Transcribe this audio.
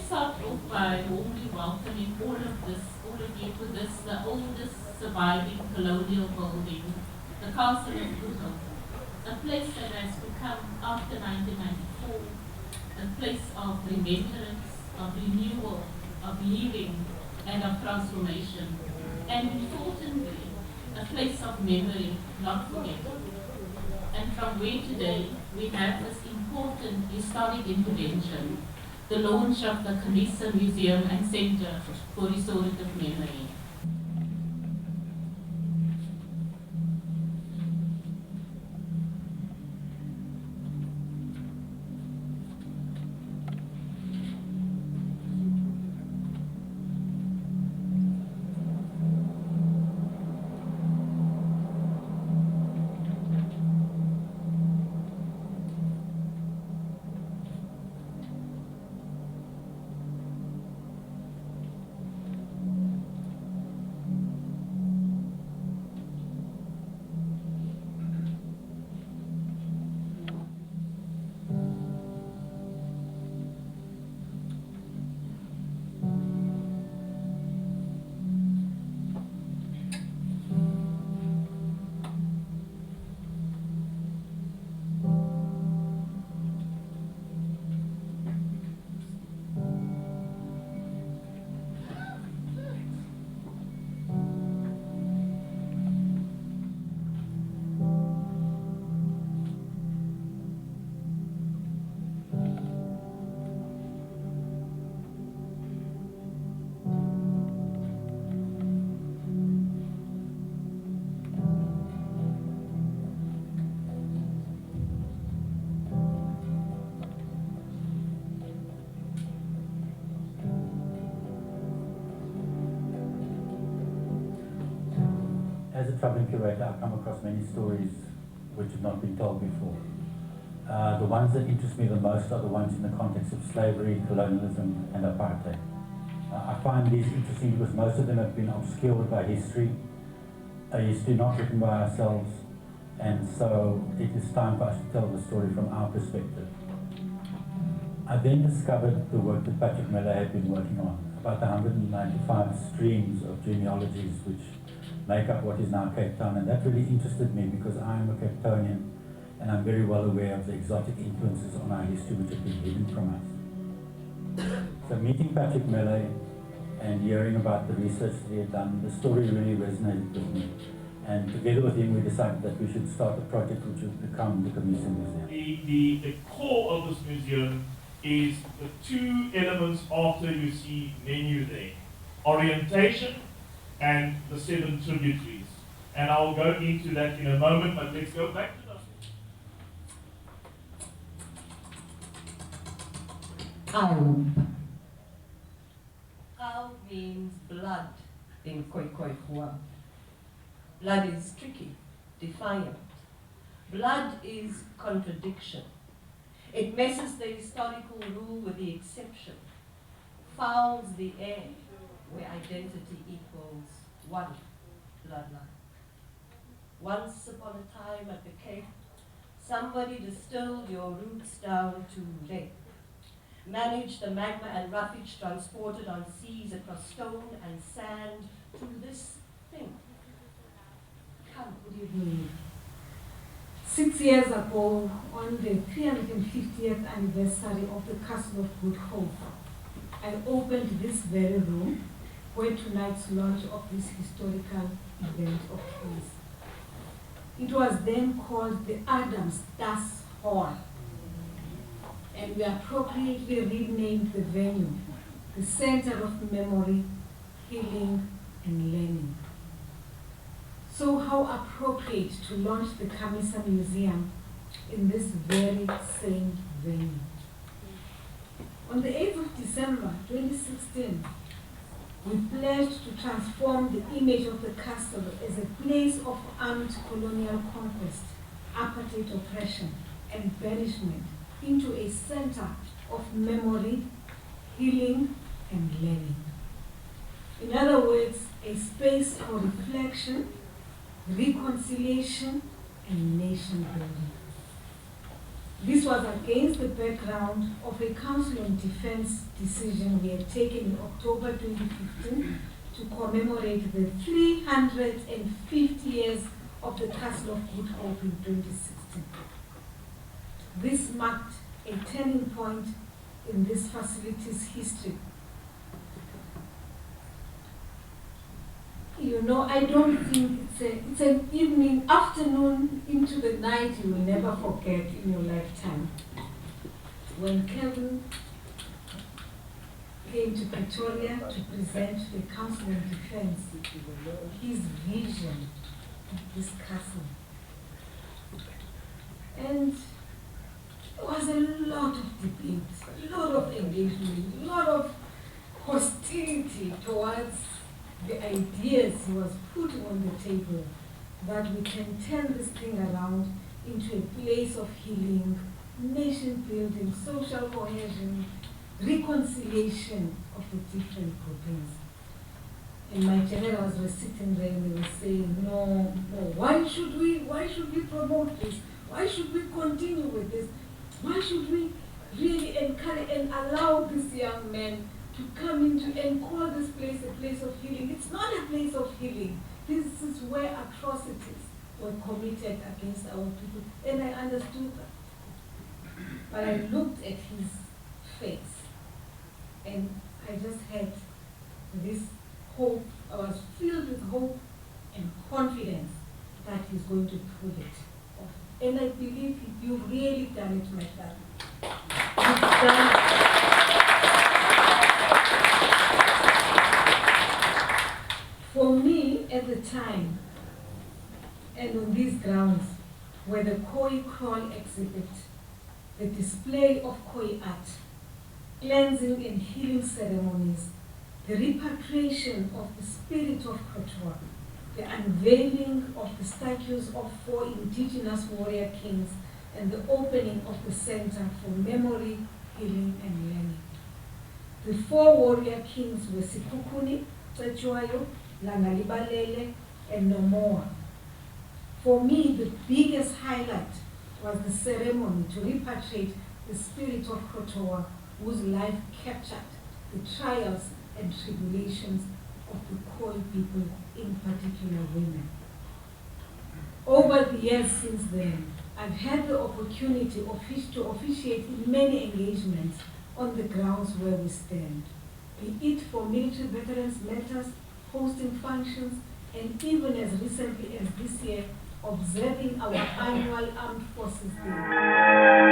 start off by warmly welcoming all of you to this, the oldest surviving colonial building, the Castle of Good Hope, a place that has become, after 1994, a place of remembrance, of renewal, of healing, and of transformation, and importantly, a place of memory, not forgetting. And from where today we have this important historic intervention, the launch of the Camissa Museum and Center for Restorative Memory. As a traveling curator, I've come across many stories which have not been told before. The ones that interest me the most are the ones in the context of slavery, colonialism, and apartheid. I find these interesting because most of them have been obscured by history, a history not written by ourselves, and so it is time for us to tell the story from our perspective. I then discovered the work that Patrick Miller had been working on, about the 195 streams of genealogies which make up what is now Cape Town, and that really interested me because I am a Capetonian and I'm very well aware of the exotic influences on our history which have been hidden from us. So meeting Patrick Miller and hearing about the research that he had done, the story really resonated with me. And together with him we decided that we should start a project which would become the Camissa Museum. The core of this museum is the two elements after you see menu there. Orientation and the 7 tributaries. And I'll go into that in a moment, but let's go back to the Kaub. Kaub means blood in Khoikhoi. Blood is tricky, defiant. Blood is contradiction. It messes the historical rule with the exception, fouls the air where identity equals one bloodline. Once upon a time at the Cape, somebody distilled your roots down to lead, managed the magma and roughage transported on seas across stone and sand to this thing. Come, good evening. 6 years ago, on the 350th anniversary of the Castle of Good Hope, I opened this very room where tonight's launch of this historical event occurs. It was then called the Adams Das Hall, and we appropriately renamed the venue the Center of Memory, Healing, and Learning. So how appropriate to launch the Camissa Museum in this very same venue. On the 8th of December 2016, we pledged to transform the image of the castle as a place of armed colonial conquest, apartheid oppression, and banishment into a center of memory, healing, and learning. In other words, a space for reflection, reconciliation, and nation building. This was against the background of a Council on Defense decision we had taken in October 2015 to commemorate the 350 years of the Castle of Good Hope in 2016. This marked a turning point in this facility's history. You know, I don't think it's an evening, afternoon into the night you will never forget in your lifetime. When Kevin came to Pretoria to present to the Council on Defense his vision of this castle. And there was a lot of debate, a lot of engagement, a lot of hostility towards the ideas he was putting on the table, that we can turn this thing around into a place of healing, nation building, social cohesion, reconciliation of the different groupings. And my generals were sitting there and they were saying, no, why should we promote this? Why should we continue with this? Why should we really encourage and allow this young man to come into and call this place a place of healing? It's not a place of healing. This is where atrocities were committed against our people. And I understood that. But I looked at his face and I just had this hope. I was filled with hope and confidence that he's going to pull it off. And I believe you've really done it, my father. You've done it. For me, at the time, and on these grounds, were the Khoi Crawl exhibit, the display of Khoi art, cleansing and healing ceremonies, the repatriation of the spirit of Pretoria, the unveiling of the statues of 4 indigenous warrior kings, and the opening of the Center for Memory, Healing, and Learning. The 4 warrior kings were Sikukuni, Tsetshwayo, Langalibalele, and Nomoa. For me, the biggest highlight was the ceremony to repatriate the spirit of Pretoria, whose life captured the trials and tribulations of the Khoi people, in particular women. Over the years since then, I've had the opportunity to officiate in many engagements on the grounds where we stand, be it for military veterans matters, hosting functions, and even as recently as this year, observing our annual Armed Forces Day.